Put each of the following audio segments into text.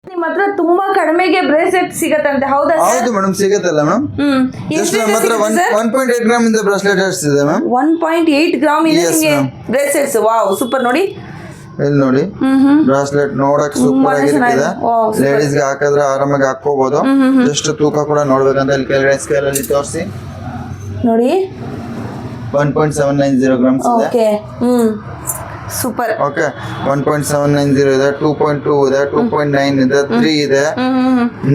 ನಿಮ್ಮ ಹತ್ರ ತುಂಬಾ ಕಡಿಮೆಗೆ ಬ್ರೇಸ್ಲೆಟ್ ಸಿಗತ್ತಂತೆ, ಹೌದಾ ಸರ್? ಹೌದು ಮೇಡಮ್, ಸಿಗತ್ತಲ್ಲ ಮೇಡಮ್. ಜಸ್ಟ್ ನಮ್ಮ ಹತ್ರ 1.8 ಗ್ರಾಮ್ ಇಂದ ಬ್ರಾಸ್ಲೆಟ್ ಇದೆ ಮ್ಯಾಮ್. 1.8 ಗ್ರಾಮ್ ಇದೆ Yes, ನಿಮಗೆ ma'am. ಬ್ರೇಸ್ಲೆಟ್ಸ್. Wow, super. ನೋಡಿ ಇಲ್ಲಿ ನೋಡಿ, ಬ್ರಾಸ್ಲೆಟ್ ನೋಡಕ್ ಸೂಪರ್ ಆಗಿರ್ತದೆ. Wow, super. ಲೇಡೀಸ್ ಗೆ ಹಾಕಿದ್ರೆ ಆರಾಮಾಗಿ ಹಾಕೋಬಹುದು. ಜಸ್ಟ್ ತೂಕ ಕೂಡ ನೋಡ್ಬೇಕಂತ ಇಲ್ಲಿ ಕೆಳಗಡೆ ಸ್ಕೇಲ್ ಅಲ್ಲಿ ತೋರಿಸಿ ನೋಡಿ. 1.790 ಗ್ರಾಮ್ಸ್ ಇದೆ. Okay, super. ಓಕೆ, 1.790 ಇದೆ, 2.2 ಇದೆ, 2.9 ಇದೆ, 3 ಇದೆ.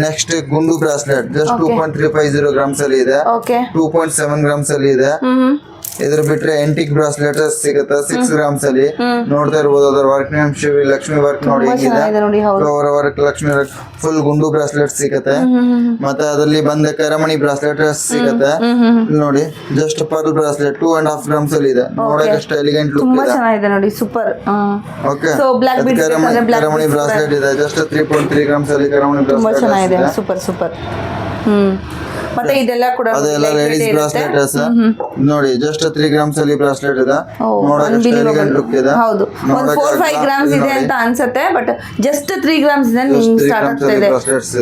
ನೆಕ್ಸ್ಟ್ ಗುಂಡು ಬ್ರಾಸ್ಲೆಟ್ ಜಸ್ಟ್ 2.350 ಗ್ರಾಮ್ಸ್ ಅಲ್ಲಿ ಇದೆ. ಓಕೆ, 2.7 ಗ್ರಾಮ್ಸ್ ಅಲ್ಲಿ ಇದೆ. ಇದ್ರ ಬಿಟ್ರೆ ಎಂಟಿಕ್ ಬ್ರಾಸ್ಲೆಟ್ ಸಿಗುತ್ತೆ 6 ಗ್ರಾಮ್ಸ್ ಅಲ್ಲಿ. ನೋಡ್ತಾ ಇರ್ಬೋದು ಅದರ work name Shri Lakshmi work ನೋಡಿ ಹೇಗಿದೆ. ನೋಡಿ, ಹೌದು. Flower work Lakshmi work full ಗುಂಡು ಬ್ರಾಸ್ಲೆಟ್ ಸಿಗುತ್ತೆ. ಮತ್ತೆ ಅದರಲ್ಲಿ ಬಂದ ಕರಮಣಿ ಬ್ರಾಸ್ಲೆಟ್ ಸಿಗುತ್ತೆ. ಇಲ್ಲಿ ನೋಡಿ, ಜಸ್ಟ್ ಪರ್ಲ್ ಬ್ರಾಸ್ಲೆಟ್ 2.5 ಗ್ರಾಮ್ಸ್ ಅಲ್ಲಿ ಇದೆ. ನೋಡಕ್ಕೆ ಎಷ್ಟು ಎಲಿಗೆಂಟ್ ಲುಕ್ ತುಂಬಾ ಇದೆ. ಚೆನ್ನಾಗಿದೆ ನೋಡಿ, super. Okay, so black beads ಕರಮಣಿ ಬ್ರಾಸ್ಲೆಟ್ ಇದೆ ಜಸ್ಟ್ 3.3 ಗ್ರಾಮ್ಸ್ ಅಲ್ಲಿ. ಕರಮಣಿ ತುಂಬಾ ಚೆನ್ನಾಗಿದೆ, ಬ್ರಾಸ್ಲೆಟ್ ಸೂಪರ್ ಸೂಪರ್. ಮತ್ತೆ ಇದೆಲ್ಲ ಕೂಡ ಅದೆಲ್ಲ ಲೇಡೀಸ್ ಬ್ರಾಸ್ಲೆಟ್ ನೋಡಿ, ಜಸ್ಟ್ 3 ಗ್ರಾಮ್ಸ್ ಅಲ್ಲಿ ಬ್ರಾಸ್ಲೆಟ್ ಇದೆ. ನೋಡಕ್ಕೆ ಎಷ್ಟು ಎಲಿಗೆಂಟ್ ಲುಕ್ ಇದೆ. ಹೌದು, ಒಂದು 4-5 ಗ್ರಾಮ್ಸ್ ಇದೆ ಅಂತ ಅನ್ಸುತ್ತೆ, ಬಟ್ ಜಸ್ಟ್ 3 ಗ್ರಾಮ್ಸ್ ಇದೆ. ನಿಮ್ಗೆ ಸ್ಟಾರ್ಟ್ ಆಗ್ತಾ ಇದೆ.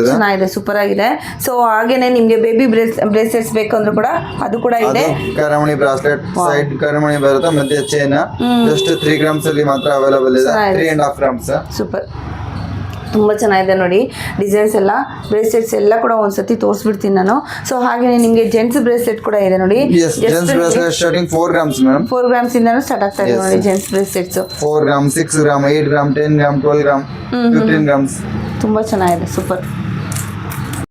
ಚೆನ್ನಾಗಿದೆ, ಸೂಪರ್ ಆಗಿದೆ. ಸೊ ಹಾಗೇನೆ ನಿಮ್ಗೆ ಬೇಬಿ ಬ್ರೇಸ್ಲೆಟ್ಸ್ ಬೇಕಂದ್ರೂ ಕೂಡ ಅದು ಕೂಡ ಇದೆ. ಕರಮಣಿ ಬ್ರಾಸ್ಲೆಟ್ ಸೈಡ್ ಕರಮಣಿ ಬರುತ್ತೆ, ಮಧ್ಯೆ ಚೈನ್ ಜಸ್ಟ್ 3 ಗ್ರಾಮ್ಸ್ ಅಲ್ಲಿ ಮಾತ್ರ ಅವೈಲೇಬಲ್ ಇದೆ. 3.5 ಗ್ರಾಮ್ಸ್. ಸೂಪರ್, ತುಂಬ ಚೆನ್ನಾಗಿದೆ ನೋಡಿ. ಡಿಸೈನ್ಸ್ ಎಲ್ಲ, ಬ್ರೇಸ್ಲೆಟ್ಸ್ ಎಲ್ಲ ಕೂಡ ಒಂದ್ಸತಿ ತೋರಿಸ್ಬಿಡ್ತೀನಿ ನಾನು. ಸೊ ಹಾಗೆ ನಿಮಗೆ ಜೆಂಟ್ಸ್ ಬ್ರೇಸ್ಲೆಟ್ ಕೂಡ ಇದೆ ನೋಡಿ. Gents bracelet starting 4 grams madam. 4 grams ಇಂದನೂ ಸ್ಟಾರ್ಟ್ ಆಗ್ತಾ ಇದೆ ನೋಡಿ gents bracelets. 4 gram, 6 gram, 8 gram, 10 gram, 12 gram, 15 grams. ತುಂಬ ಚೆನ್ನಾಗಿದೆ, ಸೂಪರ್.